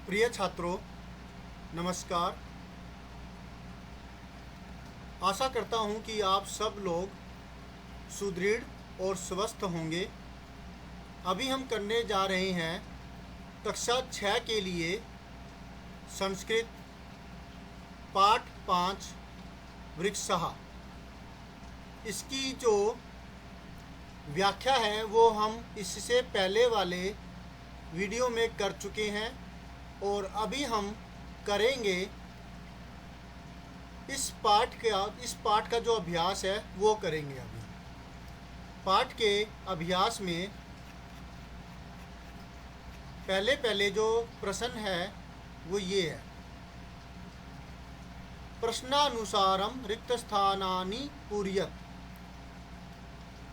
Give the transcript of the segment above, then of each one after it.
प्रिय छात्रों, नमस्कार। आशा करता हूँ कि आप सब लोग सुदृढ़ और स्वस्थ होंगे। अभी हम करने जा रहे हैं कक्षा 6 के लिए संस्कृत पाठ 5 वृक्षः। इसकी जो व्याख्या है वो हम इससे पहले वाले वीडियो में कर चुके हैं और अभी हम करेंगे इस पाठ का जो अभ्यास है वो करेंगे। अभी पाठ के अभ्यास में पहले जो प्रश्न है वो ये है, प्रश्नानुसारम रिक्त स्थानानि पूरयत।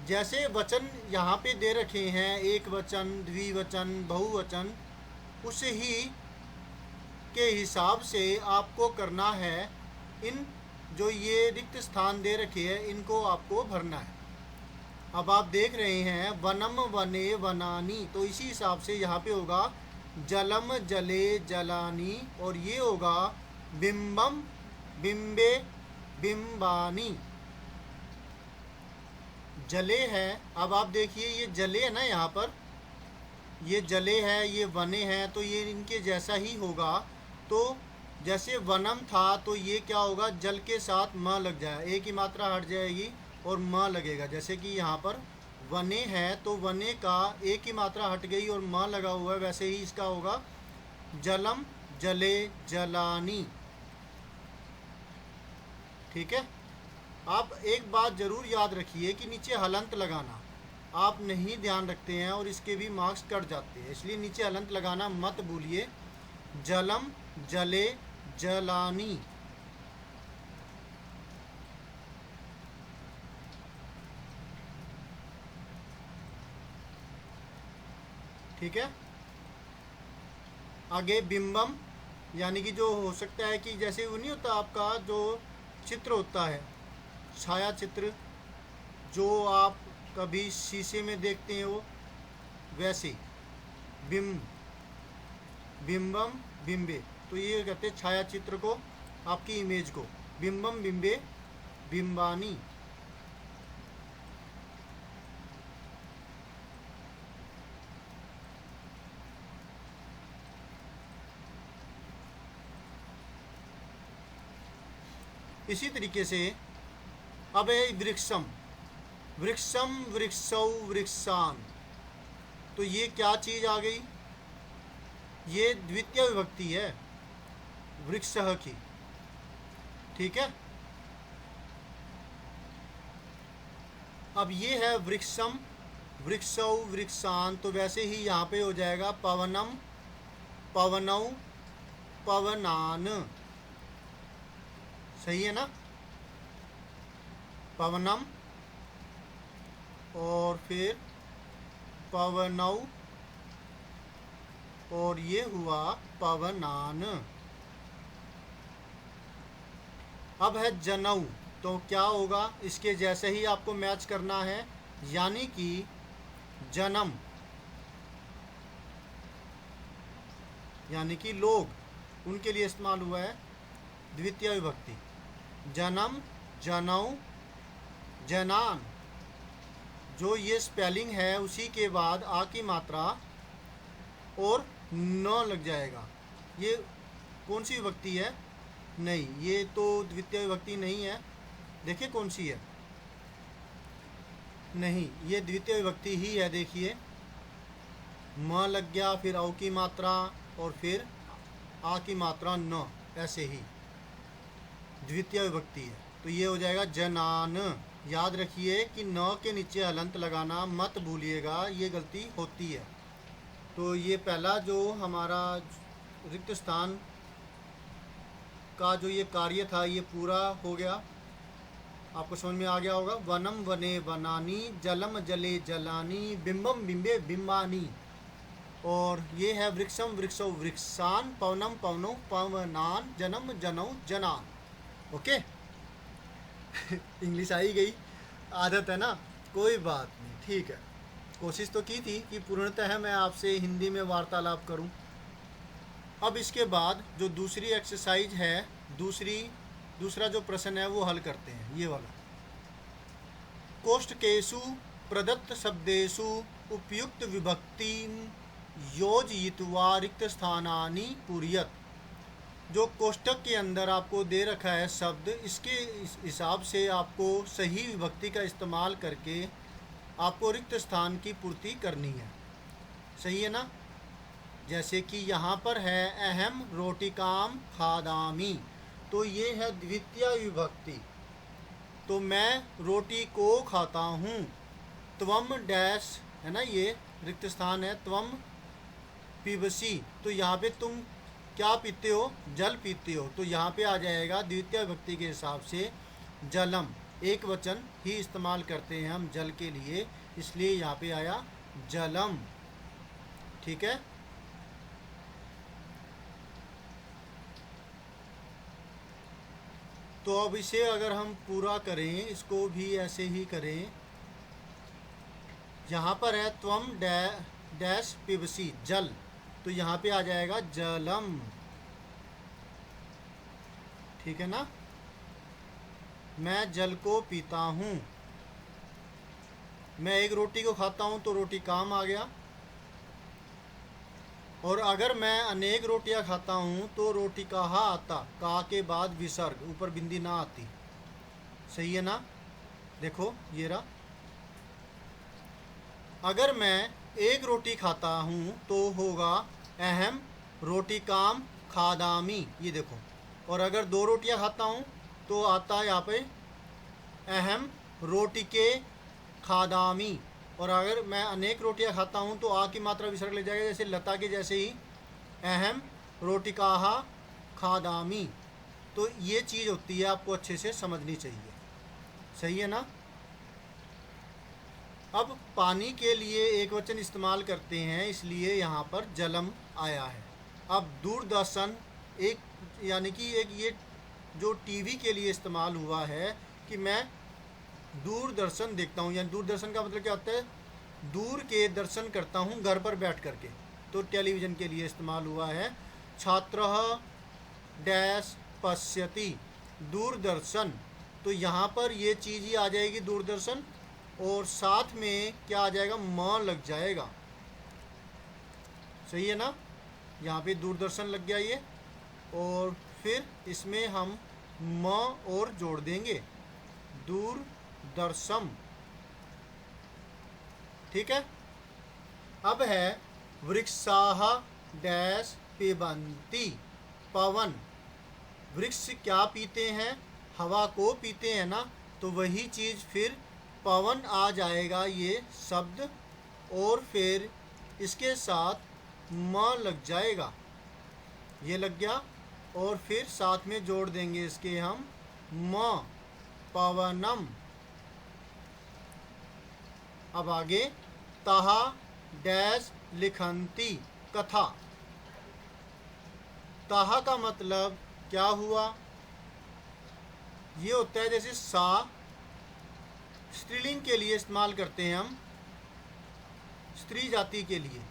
जैसे वचन यहाँ पे दे रखे हैं, एक वचन, द्विवचन, बहुवचन, उस ही के हिसाब से आपको करना है। इन जो ये रिक्त स्थान दे रखे हैं इनको आपको भरना है। अब आप देख रहे हैं वनम वने वनानी, तो इसी हिसाब से यहाँ पे होगा जलम जले जलानी, और ये होगा बिंबम बिंबे बिंबानी। जले है, अब आप देखिए ये जले है ना, यहाँ पर ये जले है, ये वने हैं, तो ये इनके जैसा ही होगा। तो जैसे वनम था तो ये क्या होगा, जल के साथ म लग जाएगा, एक ही मात्रा हट जाएगी और म लगेगा। जैसे कि यहाँ पर वने है तो वने का एक ही मात्रा हट गई और म लगा हुआ है, वैसे ही इसका होगा जलम जले जलानी। ठीक है। आप एक बात ज़रूर याद रखिए कि नीचे हलंत लगाना आप नहीं ध्यान रखते हैं और इसके भी मार्क्स कट जाते हैं, इसलिए नीचे हलंत लगाना मत भूलिए। जलम जले जलानी। ठीक है। आगे बिंबम, यानी कि जो हो सकता है कि जैसे वो नहीं होता आपका जो चित्र होता है, छाया चित्र जो आप कभी शीशे में देखते हैं, वो वैसे बिंब बिंबम बिंबे, तो ये कहते हैं छाया चित्र को, आपकी इमेज को बिंबम बिंबे बिंबानी। इसी तरीके से अब है वृक्षम, वृक्षम वृक्षौ वृक्षान। तो ये क्या चीज़ आ गई, ये द्वितीय विभक्ति है वृक्षः की। ठीक है। अब ये है वृक्षम वृक्षौ वृक्षान, तो वैसे ही यहाँ पे हो जाएगा पवनम पवनौ पवनान। सही है ना, पवनम और फिर पवनौ और ये हुआ पवनान। अब है जनऊ, तो क्या होगा, इसके जैसे ही आपको मैच करना है, यानी कि जन्म यानी कि लोग, उनके लिए इस्तेमाल हुआ है द्वितीय विभक्ति। जन्म जनऊ जनान, जो ये स्पेलिंग है उसी के बाद आ की मात्रा और न लग जाएगा। ये कौन सी विभक्ति है, नहीं ये तो द्वितीय विभक्ति नहीं है। देखिए कौन सी है, नहीं ये द्वितीय विभक्ति ही है। देखिए म लग गया, फिर औ की मात्रा और फिर आ की मात्रा न, ऐसे ही द्वितीय विभक्ति है। तो ये हो जाएगा जनान। याद रखिए कि न के नीचे हलंत लगाना मत भूलिएगा, ये गलती होती है। तो ये पहला जो हमारा रिक्त स्थान का जो ये कार्य था ये पूरा हो गया, आपको समझ में आ गया होगा। वनम वने वनानी, जलम जले जलानी, बिंबम बिंबे बिंबानी, और ये है वृक्षम वृक्षौ वृक्षान, पवनम पवनौ पवनान, जनम जनौ जनान। ओके। इंग्लिश आई गई, आदत है ना, कोई बात नहीं, ठीक है। कोशिश तो की थी कि पूर्णतः मैं आपसे हिंदी में वार्तालाप करूं, अब इसके बाद जो दूसरी एक्सरसाइज है, दूसरा जो प्रश्न है वो हल करते हैं, ये वाला। कोष्ठकेषु प्रदत्त शब्देषु उपयुक्त विभक्ति योजयित्वा रिक्त स्थानानि पूरयत। जो कोष्ठक के अंदर आपको दे रखा है शब्द, इसके हिसाब से आपको सही विभक्ति का इस्तेमाल करके आपको रिक्त स्थान की पूर्ति करनी है। सही है ना? जैसे कि यहाँ पर है अहम रोटिकाम खादामी, तो ये है द्वितीय विभक्ति। तो मैं रोटी को खाता हूँ। त्वम डैश है ना, ये रिक्त स्थान है। त्वम पिबसी, तो यहाँ पे तुम क्या पीते हो? जल पीते हो। तो यहाँ पे आ जाएगा द्वितीय विभक्ति के हिसाब से जलम। एक वचन ही इस्तेमाल करते हैं हम जल के लिए, इसलिए यहाँ पे आया जलम। ठीक है। तो अब इसे अगर हम पूरा करें, इसको भी ऐसे ही करें। यहाँ पर है त्वम डैश पिबसी जल, तो यहाँ पे आ जाएगा जलम। ठीक है ना? मैं जल को पीता हूँ। मैं एक रोटी को खाता हूँ तो रोटी काम आ गया। और अगर मैं अनेक रोटियां खाता हूँ तो रोटी कहा आता, का के बाद विसर्ग, ऊपर बिंदी ना आती। सही है ना? देखो ये रहा। अगर मैं एक रोटी खाता हूँ तो होगा अहम रोटी काम खादामी, ये देखो। और अगर दो रोटियां खाता हूँ तो आता है यहाँ पे अहम रोटी के खादामी। और अगर मैं अनेक रोटियां खाता हूँ तो आ की मात्रा विसर्ग ले जाएगा, जैसे लता के जैसे ही अहम रोटिकाहा खादामी। तो ये चीज़ होती है, आपको अच्छे से समझनी चाहिए। सही है ना? अब पानी के लिए एक वचन इस्तेमाल करते हैं, इसलिए यहाँ पर जलम आया है। अब दूरदर्शन एक, यानी कि एक ये जो टीवी के लिए इस्तेमाल हुआ है कि मैं दूरदर्शन देखता हूँ, यानी दूरदर्शन का मतलब क्या होता है? दूर के दर्शन करता हूँ घर पर बैठ करके, तो टेलीविज़न के लिए इस्तेमाल हुआ है। छात्रः डैश पश्यति दूरदर्शन, तो यहाँ पर ये चीज़ ही आ जाएगी दूरदर्शन, और साथ में क्या आ जाएगा? म लग जाएगा। सही है ना? यहाँ पे दूरदर्शन लग गया ये, और फिर इसमें हम म और जोड़ देंगे, दूरदर्शम। ठीक है। अब है वृक्षाः डैश पिबन्ति पवन। वृक्ष क्या पीते हैं? हवा को पीते हैं ना, तो वही चीज़ फिर पवन आ जाएगा ये शब्द, और फिर इसके साथ म लग जाएगा, ये लग गया। और फिर साथ में जोड़ देंगे इसके हम म, पवनम। अब आगे तहा डैश लिखंती कथा। तहा का मतलब क्या हुआ? ये होता है जैसे सा, स्त्रीलिंग के लिए इस्तेमाल करते हैं हम, स्त्री जाति के लिए,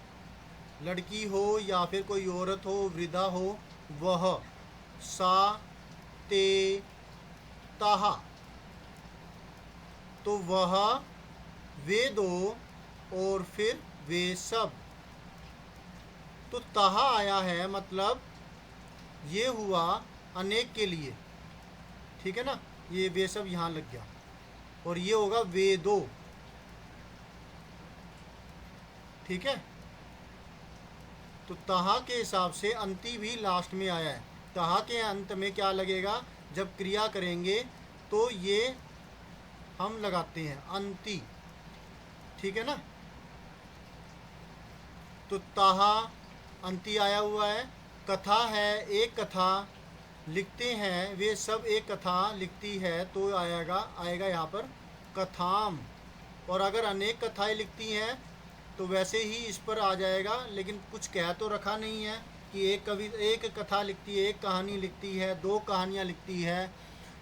लड़की हो या फिर कोई औरत हो, वृद्धा हो, वह। सा ते ताहा, तो वह, वे दो, और फिर वे सब। तो ताहा आया है, मतलब ये हुआ अनेक के लिए। ठीक है ना? ये वे सब यहाँ लग गया, और ये होगा वे दो। ठीक है। तो तहा के हिसाब से अंति भी लास्ट में आया है। तहा के अंत में क्या लगेगा? जब क्रिया करेंगे तो ये हम लगाते हैं अंति। ठीक है ना? तो तहा अंति आया हुआ है। कथा है, एक कथा लिखते हैं, वे सब एक कथा लिखती है, तो आएगा यहाँ पर कथाम। और अगर अनेक कथाएं लिखती हैं तो वैसे ही इस पर आ जाएगा, लेकिन कुछ कह तो रखा नहीं है कि एक कथा लिखती है, एक कहानी लिखती है, दो कहानियाँ लिखती है,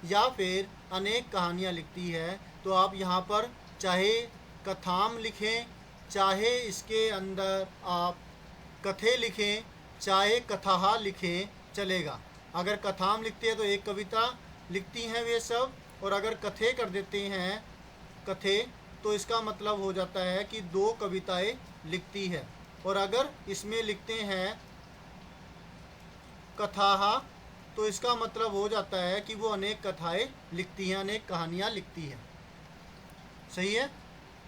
या फिर अनेक कहानियाँ लिखती है। तो आप यहाँ पर चाहे कथाम लिखें, चाहे इसके अंदर आप कथे लिखें, चाहे कथा लिखें चलेगा। अगर कथाम लिखते हैं तो एक कविता लिखती हैं वे सब, और अगर कथे कर देते हैं कथे तो इसका मतलब हो जाता है कि 2 कविताएं लिखती है। और अगर इसमें लिखते हैं कथा तो इसका मतलब हो जाता है कि वो अनेक कथाएं लिखती हैं, अनेक कहानियाँ लिखती हैं। सही है।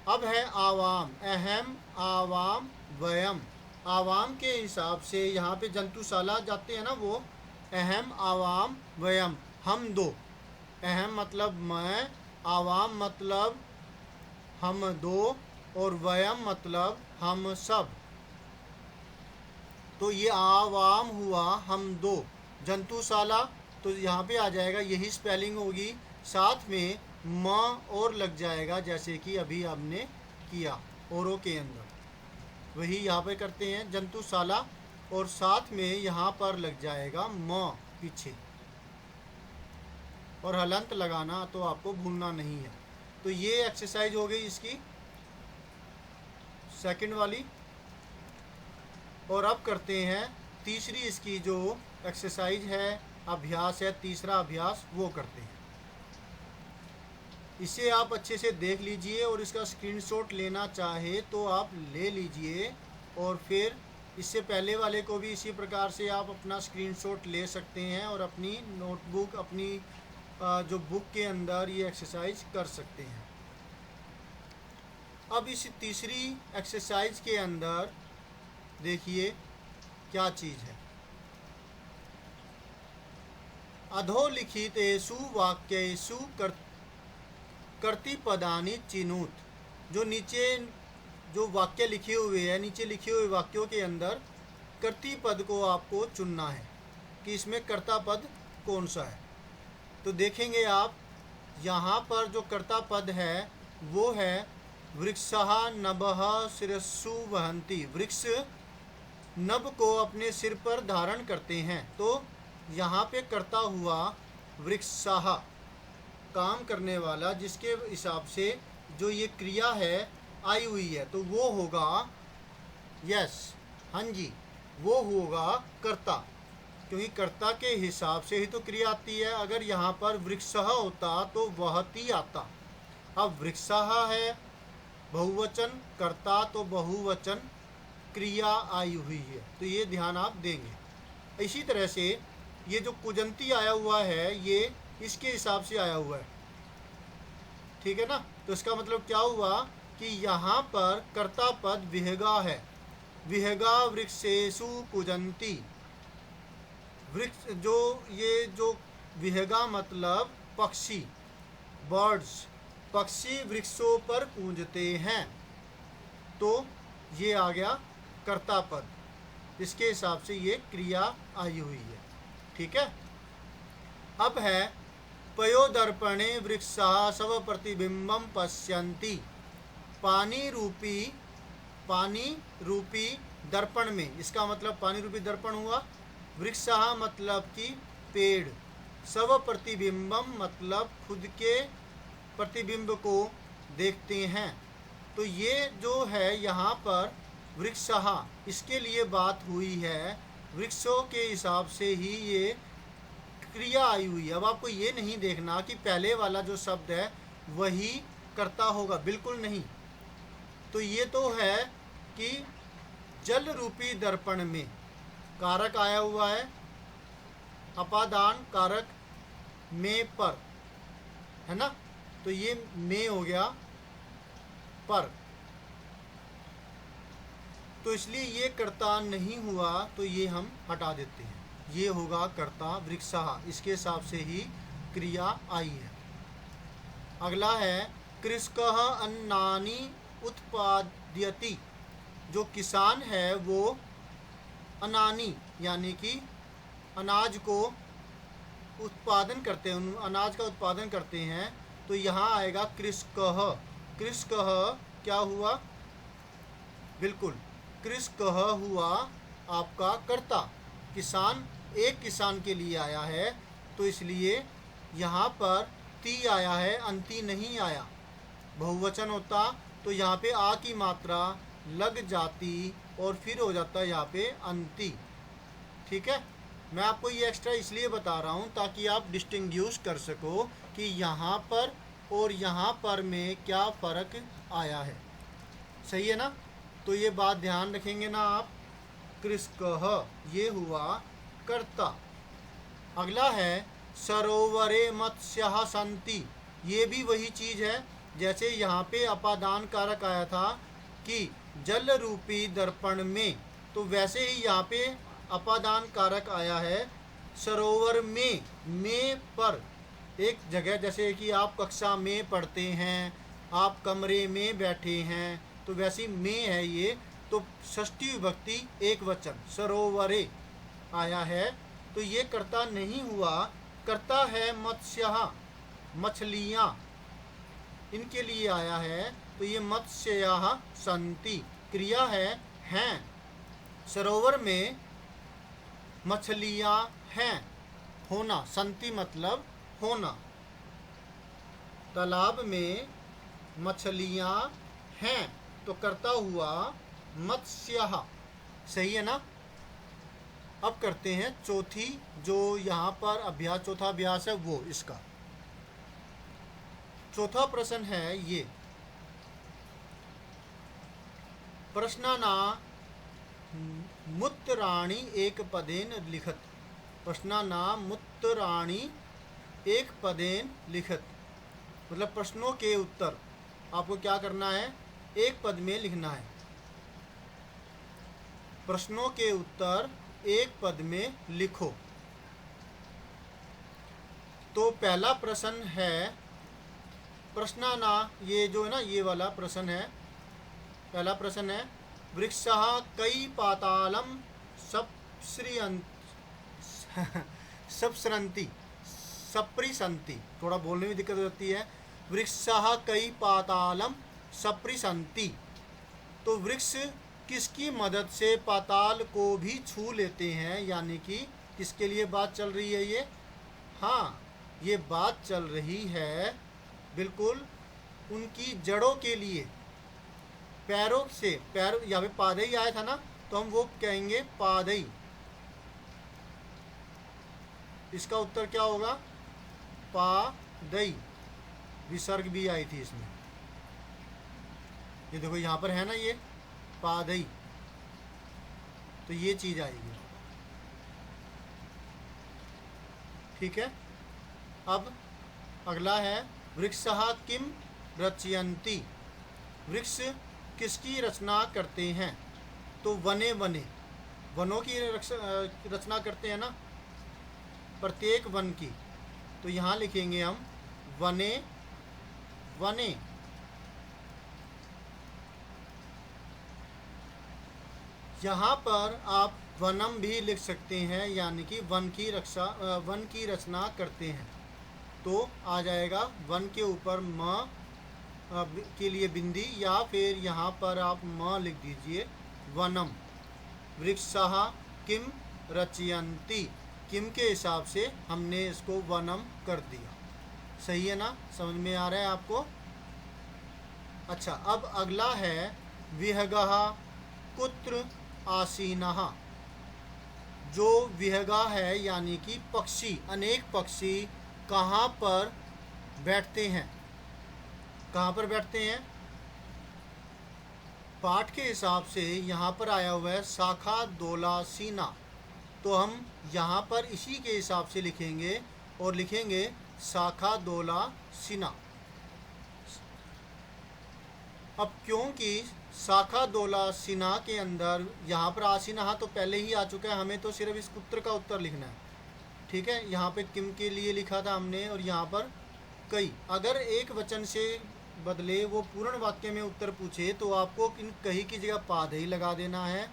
अब है आवाम, अहम, आवाम, वयम। आवाम के हिसाब से यहाँ पे जंतुशाला जाते हैं ना वो, अहम, आवाम, वयम, हम 2। अहम मतलब मैं, आवाम मतलब हम 2, और वयम मतलब हम सब। तो ये आवाम हुआ हम 2। जंतुशाला तो यहाँ पे आ जाएगा, यही स्पेलिंग होगी, साथ में म और लग जाएगा, जैसे कि अभी हमने किया औरों के अंदर, वही यहाँ पे करते हैं जंतुशाला, और साथ में यहाँ पर लग जाएगा म पीछे, और हलंत लगाना तो आपको भूलना नहीं है। तो ये एक्सरसाइज हो गई इसकी सेकंड वाली। और अब करते हैं तीसरी इसकी जो एक्सरसाइज है, अभ्यास है, तीसरा अभ्यास वो करते हैं। इसे आप अच्छे से देख लीजिए, और इसका स्क्रीनशॉट लेना चाहे तो आप ले लीजिए, और फिर इससे पहले वाले को भी इसी प्रकार से आप अपना स्क्रीनशॉट ले सकते हैं और अपनी नोटबुक, अपनी जो बुक के अंदर ये एक्सरसाइज कर सकते हैं। अब इस तीसरी एक्सरसाइज के अंदर देखिए क्या चीज़ है। अधोलिखितेषु वाक्येषु कर्तृपदानि चिनुत। जो नीचे जो वाक्य लिखे हुए हैं, नीचे लिखे हुए वाक्यों के अंदर कर्तृपद को आपको चुनना है कि इसमें कर्ता पद कौन सा है। तो देखेंगे आप यहाँ पर जो कर्ता पद है वो है वृक्षः नभः शिरस्सु वहन्ति। वृक्ष नभ को अपने सिर पर धारण करते हैं। तो यहाँ पे कर्ता हुआ वृक्षः, काम करने वाला, जिसके हिसाब से जो ये क्रिया है आई हुई है, तो वो होगा, यस, हाँ जी, वो होगा कर्ता, क्योंकि कर्ता के हिसाब से ही तो क्रिया आती है। अगर यहाँ पर वृक्षः होता तो वहति आता। अब वृक्षः है बहुवचन, कर्ता तो बहुवचन क्रिया आई हुई है, तो ये ध्यान आप देंगे। इसी तरह से ये जो कुजंती आया हुआ है ये इसके हिसाब से आया हुआ है, ठीक है ना। तो इसका मतलब क्या हुआ कि यहाँ पर कर्ता पद विहगा है। विहगा वृक्षेषु कुजंती। वृक्ष जो विहगा मतलब पक्षी, बर्ड्स, पक्षी वृक्षों पर कूंजते हैं। तो ये आ गया कर्ता पद, इसके हिसाब से ये क्रिया आई हुई है, ठीक है। अब है पयोदर्पणे वृक्षः सव प्रतिबिंबम पश्यन्ति। पानी रूपी दर्पण में, इसका मतलब पानी रूपी दर्पण हुआ। वृक्षः मतलब कि पेड़, सव प्रतिबिंबम मतलब खुद के प्रतिबिंब को देखते हैं। तो ये जो है यहाँ पर वृक्षः, इसके लिए बात हुई है, वृक्षों के हिसाब से ही ये क्रिया आई हुई है। अब आपको ये नहीं देखना कि पहले वाला जो शब्द है वही कर्ता होगा, बिल्कुल नहीं। तो ये तो है कि जल रूपी दर्पण में कारक आया हुआ है, अपादान कारक में पर, है ना। तो ये में हो गया पर, तो इसलिए ये कर्ता नहीं हुआ, तो ये हम हटा देते हैं। ये होगा कर्ता वृक्षः, इसके हिसाब से ही क्रिया आई है। अगला है कृषकः अन्नानि उत्पादयति। जो किसान है वो अन्नानि यानी कि अनाज को उत्पादन करते हैं, अनाज का उत्पादन करते हैं। तो यहाँ आएगा कृषकः। कृषकः क्या हुआ, बिल्कुल कृषकः हुआ आपका कर्ता। किसान एक किसान के लिए आया है, तो इसलिए यहाँ पर ती आया है, अंति नहीं आया। बहुवचन होता तो यहाँ पे आ की मात्रा लग जाती और फिर हो जाता यहाँ पे अंति। ठीक है, मैं आपको ये एक्स्ट्रा इसलिए बता रहा हूँ ताकि आप डिस्टिंग्विश कर सको कि यहाँ पर और यहाँ पर में क्या फ़र्क आया है। सही है ना? तो ये बात ध्यान रखेंगे ना आप। कृष्कः ये हुआ कर्ता। अगला है सरोवरे मत्स्यः सन्ति। ये भी वही चीज़ है जैसे यहाँ पे अपादान कारक आया था कि जल रूपी दर्पण में, तो वैसे ही यहाँ पे अपादान कारक आया है सरोवर में पर। एक जगह जैसे कि आप कक्षा में पढ़ते हैं, आप कमरे में बैठे हैं, तो वैसी में है ये, तो षष्ठी विभक्ति एक वचन सरोवरे आया है, तो ये कर्ता नहीं हुआ। कर्ता है मत्स्यः, मछलियाँ, इनके लिए आया है, तो ये मत्स्यः सन्ति। क्रिया है हैं, सरोवर में मछलियाँ हैं, होना, सन्ति मतलब होना। तालाब में मछलियाँ हैं, तो कर्ता हुआ मत्स्यः। सही है ना? अब करते हैं चौथी, जो यहाँ पर अभ्यास, चौथा अभ्यास है वो इसका। चौथा प्रश्न है ये, प्रश्नाना मुत्तराणि एक पदेन लिखत। प्रश्नाना मुत्तराणि एक पदेन लिखत, मतलब प्रश्नों के उत्तर आपको क्या करना है, एक पद में लिखना है। प्रश्नों के उत्तर एक पद में लिखो। तो पहला प्रश्न है प्रश्नाना, ये जो है ना ये वाला प्रश्न है, पहला प्रश्न है वृक्षः कई पातालम सप्सरन्ति सप्रिसन्ति, थोड़ा बोलने में दिक्कत होती है। वृक्षः कई पातालम सप्रिसन्ति, तो वृक्ष किसकी मदद से पाताल को भी छू लेते हैं, यानी कि किसके लिए बात चल रही है ये? हाँ, ये बात चल रही है बिल्कुल उनकी जड़ों के लिए, पैरों से। पैर यहाँ पे पादई आया था ना, तो हम वो कहेंगे पादई। इसका उत्तर क्या होगा? पादई। विसर्ग भी आई थी इसमें, ये देखो यहाँ पर है ना ये पादई, तो ये चीज़ आएगी। ठीक है, अब अगला है वृक्षः किम रचयन्ति। वृक्ष किसकी रचना करते हैं? तो वने वने, वनों की रचना करते हैं ना, प्रत्येक वन की। तो यहाँ लिखेंगे हम वने वने। यहाँ पर आप वनम भी लिख सकते हैं, यानी कि वन की रचना करते हैं। तो आ जाएगा वन के ऊपर म के लिए बिंदी, या फिर यहाँ पर आप म लिख दीजिए वनम। वृक्षः किम रचयन्ति, किम के हिसाब से हमने इसको वनम कर दिया। सही है ना? समझ में आ रहा है आपको? अच्छा, अब अगला है विहगः कुत्र आसीनः। जो विहगा है यानी कि पक्षी, अनेक पक्षी कहाँ पर बैठते हैं? कहाँ पर बैठते हैं? पाठ के हिसाब से यहाँ पर आया हुआ है शाखा दोला सीना, तो हम यहाँ पर इसी के हिसाब से लिखेंगे और लिखेंगे शाखा दोला सीना। अब क्योंकि शाखा दोला सीना के अंदर यहाँ पर आसीना तो पहले ही आ चुका है, हमें तो सिर्फ इस उत्तर का उत्तर लिखना है। ठीक है, यहाँ पे किम के लिए लिखा था हमने, और यहाँ पर कई। अगर एक वचन से बदले वो पूर्ण वाक्य में उत्तर पूछे तो आपको इन कहीं की जगह पादई लगा देना है,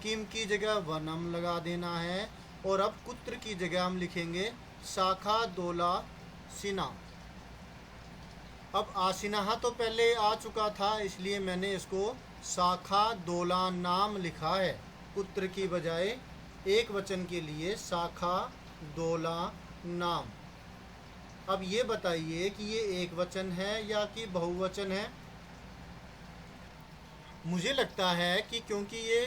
किम की जगह वनम लगा देना है, और अब कुत्र की जगह हम लिखेंगे शाखा दोला सीना। अब आसीना तो पहले आ चुका था, इसलिए मैंने इसको शाखा दोला नाम लिखा है, कुत्र की बजाय एक वचन के लिए शाखा दोला नाम। अब ये बताइए कि ये एक वचन है या कि बहुवचन है? मुझे लगता है कि क्योंकि ये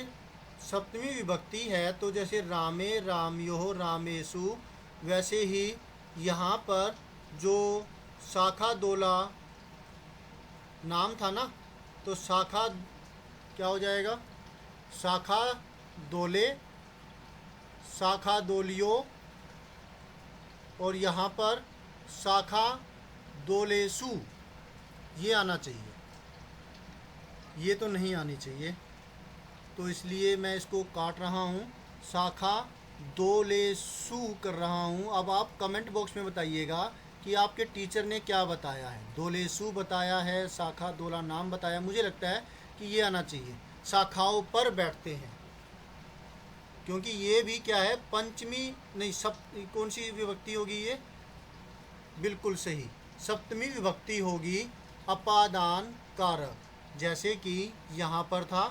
सप्तमी विभक्ति है तो जैसे रामे रामयोः रामेषु, वैसे ही यहाँ पर जो शाखा दोला नाम था ना, तो शाखा क्या हो जाएगा, शाखा दोले, शाखा दोलियो, और यहाँ पर शाखा दोलेसु, ये आना चाहिए, ये तो नहीं आनी चाहिए, तो इसलिए मैं इसको काट रहा हूँ, शाखा दोलेसु कर रहा हूँ। अब आप कमेंट बॉक्स में बताइएगा कि आपके टीचर ने क्या बताया है, दोलेसु बताया है, शाखा दोला नाम बताया, मुझे लगता है कि ये आना चाहिए, शाखाओं पर बैठते हैं, क्योंकि ये भी क्या है, पंचमी नहीं, कौन सी विभक्ति होगी ये, बिल्कुल सही, सप्तमी विभक्ति होगी, अपादान कारक। जैसे कि यहाँ पर था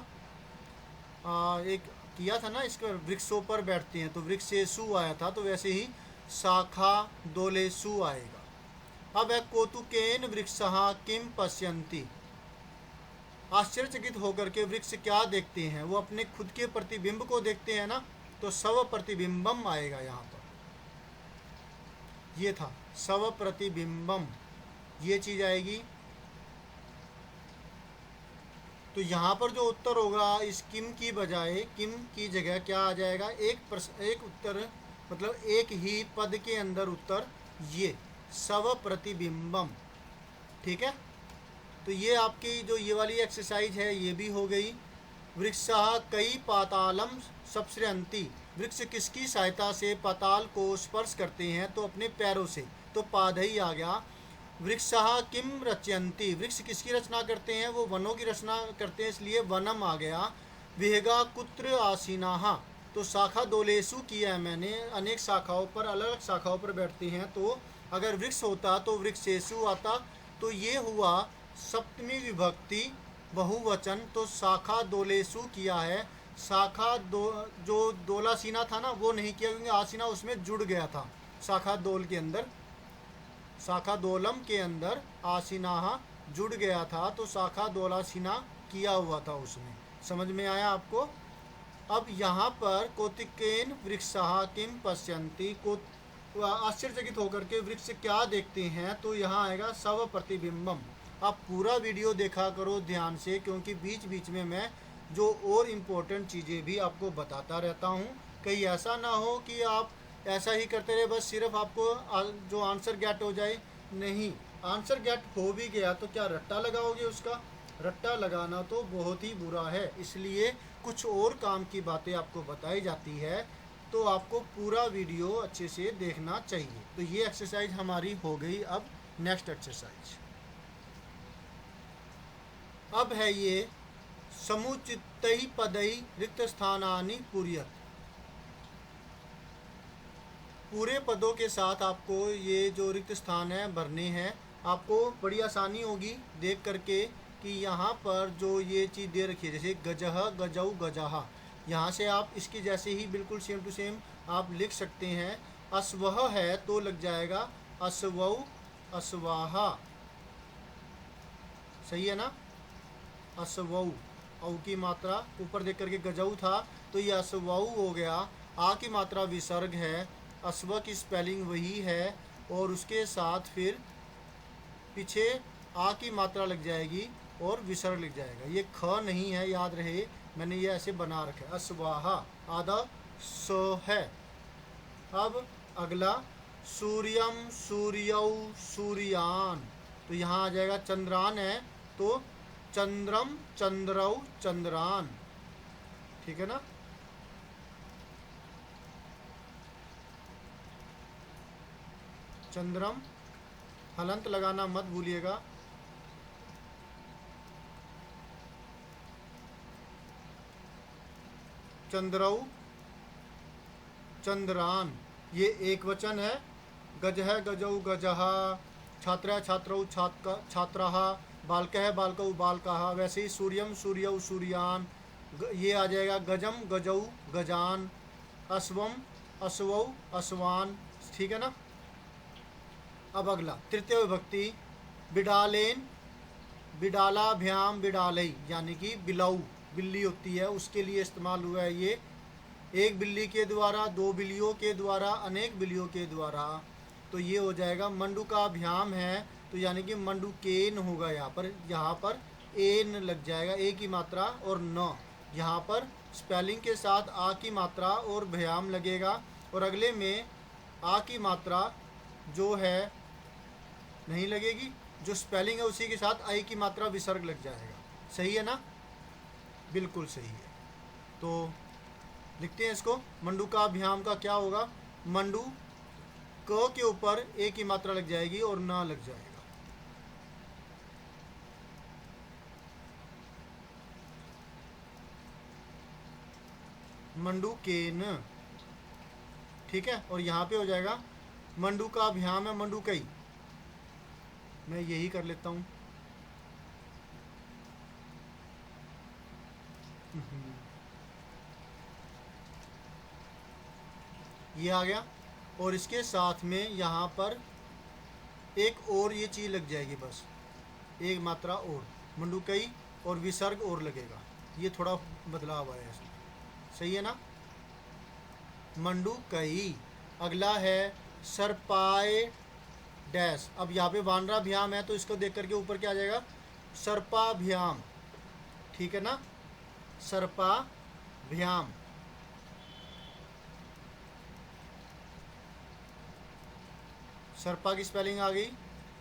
एक किया था ना, इसका वृक्षों पर बैठते हैं तो वृक्षेषु आया था, तो वैसे ही शाखा दोलेसु आएगा। अब है कौतुकेन वृक्षः किम पश्यन्ति, आश्चर्यचकित होकर के वृक्ष क्या देखते हैं, वो अपने खुद के प्रतिबिंब को देखते हैं ना, तो स्व प्रतिबिंबम आएगा यहाँ पर, ये था स्व प्रतिबिंबम, ये चीज आएगी। तो यहाँ पर जो उत्तर होगा, इस किम की बजाय, किम की जगह क्या आ जाएगा, एक उत्तर, मतलब एक ही पद के अंदर उत्तर, ये स्व प्रतिबिंबम, ठीक है। तो ये आपकी जो ये वाली एक्सरसाइज है ये भी हो गई। वृक्षः कई पातालम स्पृशन्ति, वृक्ष किसकी सहायता से पाताल को स्पर्श करते हैं, तो अपने पैरों से, तो पादही आ गया। वृक्षः किम रचयन्ति, वृक्ष किसकी रचना करते हैं, वो वनों की रचना करते हैं, इसलिए वनम आ गया। विहगा कुत्र आसीनाः, तो शाखा दोलेसु किया है मैंने, अनेक शाखाओं पर, अलग अलग शाखाओं पर बैठते हैं, तो अगर वृक्ष होता तो वृक्षेषु आता, तो ये हुआ सप्तमी विभक्ति बहुवचन, तो शाखा दोलेसु किया है। शाखा जो दोलासीना था ना, वो नहीं किया, क्योंकि आसीना उसमें जुड़ गया था, शाखा दोल के अंदर, शाखा दोलम के अंदर आसीना जुड़ गया था, तो शाखा दोलासीना किया हुआ था उसमें। समझ में आया आपको। अब यहाँ पर कौतिकेन वृक्षः किम पश्यन्ति, को आश्चर्यचकित होकर के वृक्ष क्या देखते हैं, तो यहाँ आएगा स्व प्रतिबिंबम। आप पूरा वीडियो देखा करो ध्यान से, क्योंकि बीच बीच में मैं जो और इम्पोर्टेंट चीज़ें भी आपको बताता रहता हूँ। कहीं ऐसा ना हो कि आप ऐसा ही करते रहे, बस सिर्फ आपको जो आंसर गेट हो जाए, नहीं, आंसर गेट हो भी गया तो क्या रट्टा लगाओगे उसका, रट्टा लगाना तो बहुत ही बुरा है, इसलिए कुछ और काम की बातें आपको बताई जाती है, तो आपको पूरा वीडियो अच्छे से देखना चाहिए। तो ये एक्सरसाइज हमारी हो गई। अब नेक्स्ट एक्सरसाइज, अब है ये समुचितै पदै रिक्त स्थानानि पूरयत, पूरे पदों के साथ आपको ये जो रिक्त स्थान है भरने हैं। आपको बड़ी आसानी होगी देख करके कि यहाँ पर जो ये चीज़ दे रखी है, जैसे गजह गजऊ गजाहा, यहाँ से आप इसकी जैसे ही बिल्कुल सेम टू सेम आप लिख सकते हैं। अस्वह है तो लग जाएगा अस्वऊ अस्वाहा, सही है ना, अस्वऊ, औ की मात्रा ऊपर देख करके गजऊ था, तो ये अस्वऊ हो गया। आ की मात्रा विसर्ग है, अस्व की स्पेलिंग वही है, और उसके साथ फिर पीछे आ की मात्रा लग जाएगी और विसर्ग लग जाएगा। ये ख नहीं है, याद रहे, मैंने ये ऐसे बना रखा है, अस्वाहा, आधा सो है। अब अगला सूर्यम सूर्यौ सूर्यान, तो यहाँ आ जाएगा चंद्रान है तो चंद्रम चंद्रौ चंद्रान, ठीक है ना। चंद्रम, हलंत लगाना मत भूलिएगा। चंद्रौ चंद्रान, ये एक वचन है। गज है गजौ गजहा, छात्रा छात्रौ छात्राः, बालकः बालकौ बालकाः, वैसे ही सूर्यम सूर्यौ सूर्यान, ये आ जाएगा गजम गजौ गजान, अश्वम अश्वौ अश्वान, ठीक है ना। अब अगला तृतीय विभक्ति, बिडालेन बिडालाभ्याम बिडालई, यानी कि बिलऊ बिल्ली होती है उसके लिए इस्तेमाल हुआ है ये। एक बिल्ली के द्वारा, दो बिल्लियों के द्वारा, अनेक बिल्लियों के द्वारा, तो ये हो जाएगा मंडूकाभ्याम है, तो यानी कि मंडूकेन होगा यहाँ पर एन लग जाएगा, ए की मात्रा और न, यहाँ पर स्पेलिंग के साथ आ की मात्रा और भयाम लगेगा, और अगले में आ की मात्रा जो है नहीं लगेगी, जो स्पेलिंग है उसी के साथ आई की मात्रा विसर्ग लग जाएगा। सही है ना? बिल्कुल सही है। तो लिखते हैं इसको, मंडूकाभ्याम का क्या होगा, मंडू क के ऊपर ए की मात्रा लग जाएगी और ना लग जाएगा। मंडूकेन, ठीक है। और यहाँ पे हो जाएगा मंडूकाभ्याम है मंडूकई, मैं यही कर लेता हूँ। ये आ गया, और इसके साथ में यहाँ पर एक और ये चीज़ लग जाएगी, बस एक मात्रा और, मंडूकई और विसर्ग और लगेगा, ये थोड़ा बदलाव आया इसमें। सही है ना? मंडूकई। अगला है सर्पाय डैश। अब यहाँ पे वानराभ्याम है तो इसको देख करके ऊपर क्या आ जाएगा, सर्पाभ्याम, ठीक है ना, सर्पाभ्याम। सर्पा की स्पेलिंग आ गई,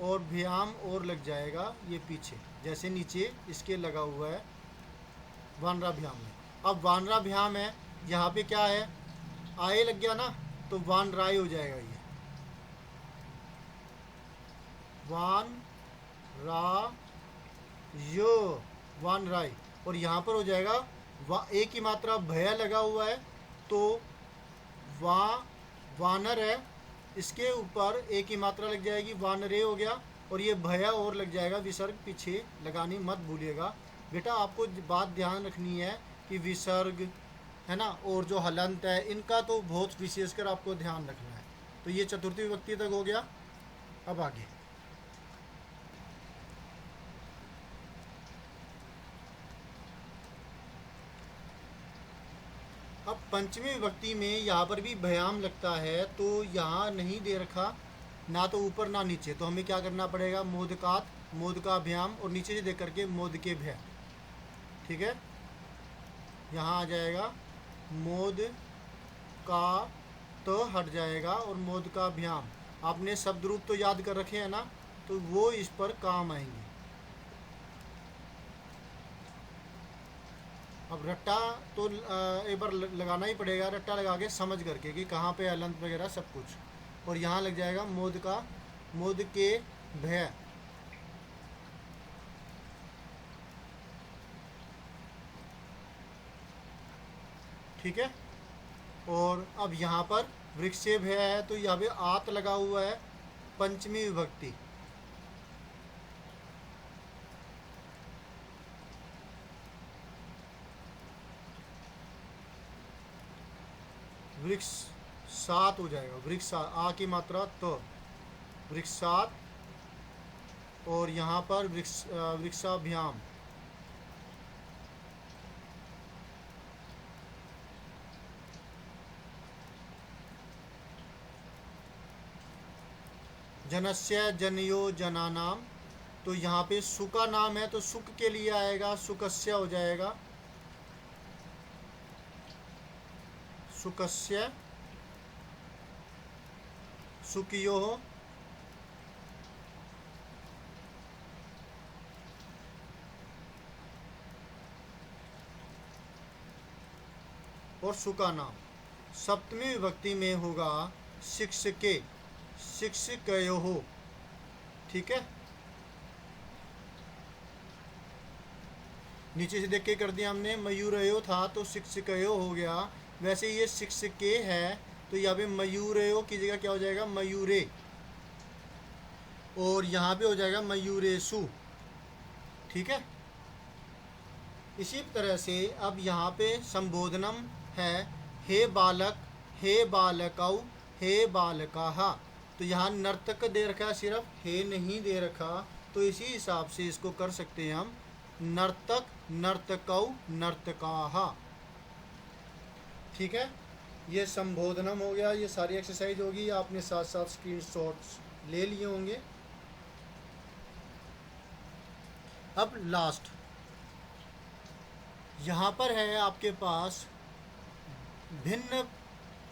और भ्याम और लग जाएगा ये पीछे, जैसे नीचे इसके लगा हुआ है वानराभ्याम में। अब वानराभ्याम है, यहाँ पे क्या है, आए लग गया ना, तो वानराय हो जाएगा ये, वान रा यो, वानराय। और यहाँ पर हो जाएगा ए की मात्रा भय लगा हुआ है, तो वानर है, इसके ऊपर ए की मात्रा लग जाएगी, वानरे हो गया, और ये भया और लग जाएगा, विसर्ग पीछे लगानी मत भूलिएगा बेटा। आपको बात ध्यान रखनी है कि विसर्ग है ना, और जो हलंत है इनका तो बहुत विशेषकर आपको ध्यान रखना है। तो ये चतुर्थी विभक्ति तक हो गया। अब आगे अब पंचमी विभक्ति में यहाँ पर भी भयाम लगता है, तो यहाँ नहीं दे रखा ना तो ऊपर ना नीचे, तो हमें क्या करना पड़ेगा, मोदकात, मोदकाभ्याम, और नीचे से देख करके मोदके भय, ठीक है। यहाँ आ जाएगा मोद का तो हट जाएगा, और मोद का भ्याम। आपने शब्द रूप तो याद कर रखे हैं ना, तो वो इस पर काम आएंगे। अब रट्टा तो एक बार लगाना ही पड़ेगा, रट्टा लगा के समझ करके कि कहाँ पे अलंत वगैरह सब कुछ, और यहाँ लग जाएगा मोद का, मोद के भय, ठीक है। और अब यहाँ पर वृक्षे भय है, तो यहाँ पे आत लगा हुआ है, पंचमी विभक्ति, वृक्ष सात हो जाएगा, वृक्ष आ की मात्रा तो वृक्षात, और यहाँ पर वृक्षाभ्याम, जनस्य जनयो जनानाम, तो यहाँ पे सु का नाम है तो सुख के लिए आएगा, सुकस्य हो जाएगा, सुकस्य, सुकियो, और सुका नाम। सप्तमी विभक्ति में होगा शिक्षके, शिक्षकयो हो, ठीक है। नीचे से देख के कर दिया हमने, मयूरयो था तो शिक्षकयो हो गया, वैसे ये शिक्षके है तो यहाँ पे मयूरयो की जगह क्या हो जाएगा, मयूरे, और यहाँ पे हो जाएगा मयूरेशु, ठीक है। इसी तरह से अब यहाँ पे संबोधनम है, हे बालक, हे बालकौ, हे बालकाहा, तो यहाँ नर्तक दे रखा है, सिर्फ हे नहीं दे रखा, तो इसी हिसाब से इसको कर सकते हैं हम, नर्तक नर्तकौ नर्तकाः। ठीक है, ये संबोधनम हो गया, ये सारी एक्सरसाइज होगी, आपने साथ साथ स्क्रीनशॉट्स ले लिए होंगे। अब लास्ट यहाँ पर है आपके पास भिन्न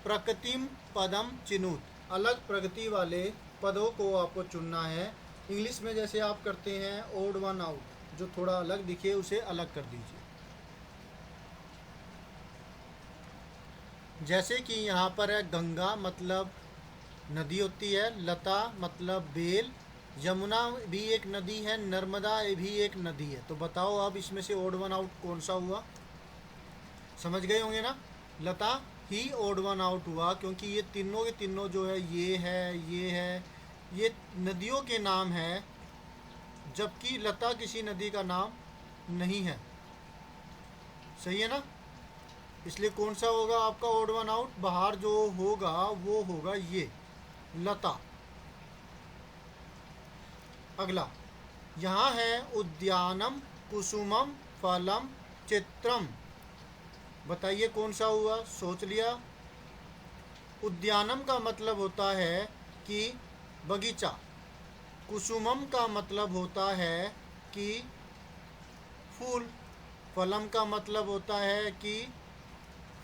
प्रकृतिम पदम चिनुत, अलग प्रगति वाले पदों को आपको चुनना है। इंग्लिश में जैसे आप करते हैं ओड वन आउट, जो थोड़ा अलग दिखे उसे अलग कर दीजिए। जैसे कि यहाँ पर है गंगा मतलब नदी होती है, लता मतलब बेल, यमुना भी एक नदी है, नर्मदा भी एक नदी है। तो बताओ अब इसमें से ओड वन आउट कौन सा हुआ? समझ गए होंगे ना, लता ही ओड वन आउट हुआ, क्योंकि ये तीनों के तीनों जो है ये है, ये नदियों के नाम है, जबकि लता किसी नदी का नाम नहीं है। सही है ना, इसलिए कौन सा होगा आपका ओड वन आउट? बाहर जो होगा वो होगा ये लता। अगला यहाँ है उद्यानम कुसुमम फलम चित्रम। बताइए कौन सा हुआ? सोच लिया। उद्यानम का मतलब होता है कि बगीचा, कुसुमम का मतलब होता है कि फूल, फलम का मतलब होता है कि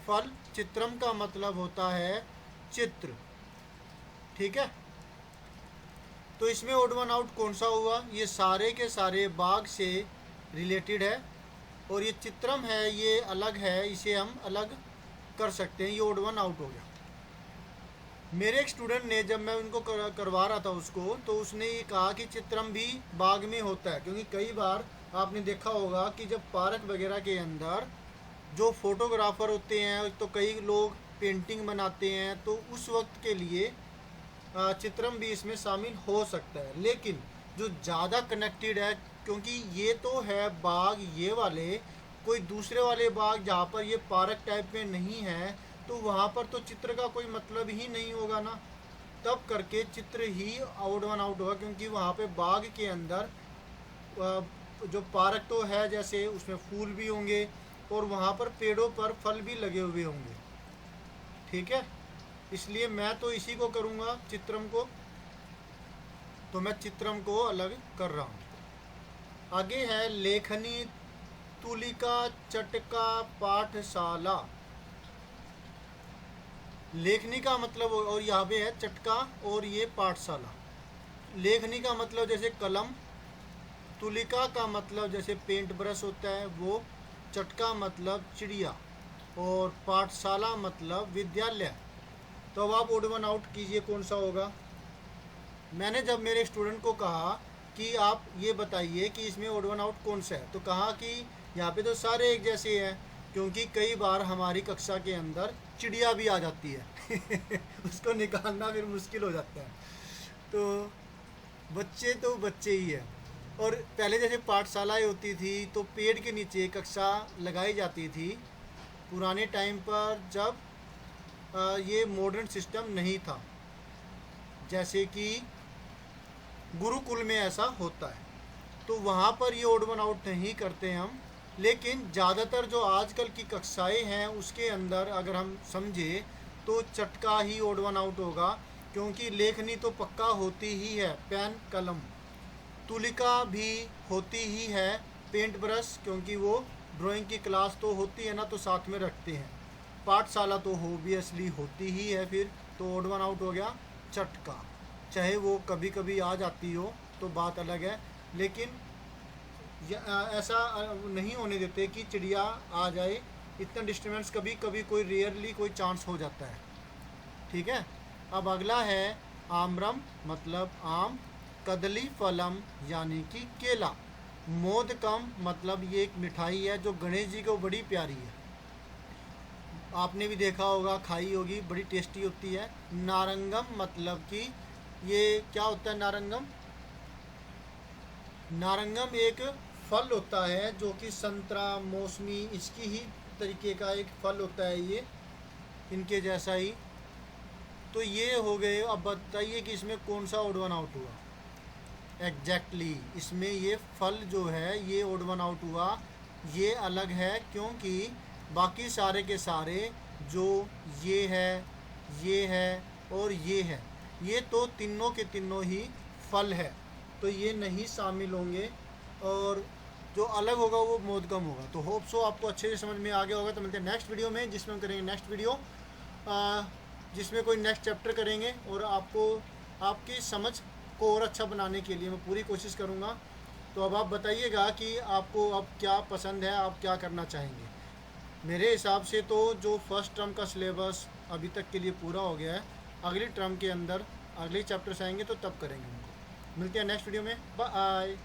फल, चित्रम का मतलब होता है चित्र। ठीक है, तो इसमें ओड वन आउट कौन सा हुआ? ये सारे के सारे बाग से रिलेटेड है, और ये चित्रम है ये अलग है, इसे हम अलग कर सकते हैं, ये ओड वन आउट हो गया। मेरे एक स्टूडेंट ने, जब मैं उनको करवा रहा था उसको, तो उसने ये कहा कि चित्रम भी बाग में होता है, क्योंकि कई बार आपने देखा होगा कि जब पार्क वगैरह के अंदर जो फोटोग्राफर होते हैं, तो कई लोग पेंटिंग बनाते हैं, तो उस वक्त के लिए चित्रम भी इसमें शामिल हो सकता है। लेकिन जो ज़्यादा कनेक्टेड है, क्योंकि ये तो है बाग ये वाले, कोई दूसरे वाले बाग जहाँ पर ये पार्क टाइप में नहीं है, तो वहाँ पर तो चित्र का कोई मतलब ही नहीं होगा ना, तब करके चित्र ही ओड वन आउट होगा, क्योंकि वहाँ पे बाग के अंदर जो पार्क तो है जैसे, उसमें फूल भी होंगे और वहाँ पर पेड़ों पर फल भी लगे हुए होंगे। ठीक है, इसलिए मैं तो इसी को करूँगा चित्रम को, तो मैं चित्रम को अलग कर रहा हूँ। आगे है लेखनी तुलिका चटका पाठशाला। लेखनी का मतलब, और यहाँ पे है चटका और ये पाठशाला। लेखनी का मतलब जैसे कलम, तुलिका का मतलब जैसे पेंट ब्रश होता है वो, चटका मतलब चिड़िया, और पाठशाला मतलब विद्यालय। तो अब आप ओड वन आउट कीजिए कौन सा होगा। मैंने जब मेरे स्टूडेंट को कहा कि आप ये बताइए कि इसमें ओड वन आउट कौन सा है, तो कहा कि यहाँ पे तो सारे एक जैसे हैं, क्योंकि कई बार हमारी कक्षा के अंदर चिड़िया भी आ जाती है उसको निकालना फिर मुश्किल हो जाता है। तो बच्चे ही है। और पहले जैसे पाठशालाएँ होती थी तो पेड़ के नीचे कक्षा लगाई जाती थी, पुराने टाइम पर जब ये मॉडर्न सिस्टम नहीं था, जैसे कि गुरुकुल में ऐसा होता है, तो वहाँ पर ये ओड वन आउट नहीं करते हम। लेकिन ज़्यादातर जो आजकल की कक्षाएं हैं उसके अंदर अगर हम समझे तो चटका ही ओड वन आउट होगा, क्योंकि लेखनी तो पक्का होती ही है, पेन कलम, तुलिका भी होती ही है, पेंट ब्रश, क्योंकि वो ड्राइंग की क्लास तो होती है ना, तो साथ में रखते हैं, पाठशाला तो ऑब्वियसली होती ही है, फिर तो ओड वन आउट हो गया चटका। चाहे वो कभी कभी आ जाती हो तो बात अलग है, लेकिन ऐसा नहीं होने देते कि चिड़िया आ जाए, इतना डिस्टर्बेंस कभी कभी कोई रेयरली कोई चांस हो जाता है। ठीक है, अब अगला है आम्रम मतलब आम, कदली फलम यानी कि केला, मोदकम मतलब ये एक मिठाई है जो गणेश जी को बड़ी प्यारी है, आपने भी देखा होगा, खाई होगी, बड़ी टेस्टी होती है। नारंगम मतलब कि ये क्या होता है नारंगम? नारंगम एक फल होता है जो कि संतरा मौसमी इसकी ही तरीके का एक फल होता है, ये इनके जैसा ही। तो ये हो गए। अब बताइए कि इसमें कौन सा ओड वन आउट हुआ। एग्जैक्टली इसमें ये फल जो है ये ओड वन आउट हुआ, ये अलग है क्योंकि बाकी सारे के सारे जो ये है और ये है, ये तो तीनों के तीनों ही फल है, तो ये नहीं शामिल होंगे और जो अलग होगा वो मोदगम होगा। तो होप सो आपको अच्छे से समझ में आ गया होगा। तो मिलते हैं नेक्स्ट वीडियो में, जिसमें हम करेंगे नेक्स्ट वीडियो जिसमें कोई नेक्स्ट चैप्टर करेंगे और आपको आपकी समझ को और अच्छा बनाने के लिए मैं पूरी कोशिश करूँगा। तो अब आप बताइएगा कि आपको अब क्या पसंद है, आप क्या करना चाहेंगे। मेरे हिसाब से तो जो फर्स्ट टर्म का सिलेबस अभी तक के लिए पूरा हो गया है, अगली टर्म के अंदर अगले चैप्टर्स आएंगे तो तब करेंगे उनको। मिलते हैं नेक्स्ट वीडियो में, बाय।